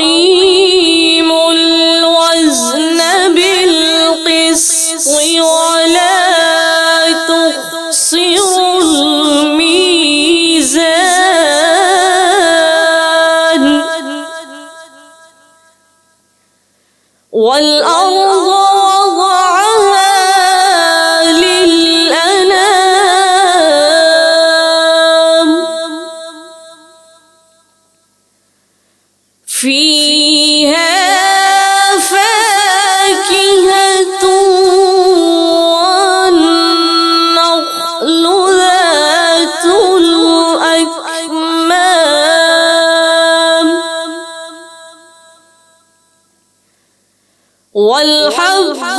وأقيموا الوزن بالقسط ولا تخسروا الميزان والأرض وضعها للأنام فيها فاكهة والنخل ذات الأكمام والحب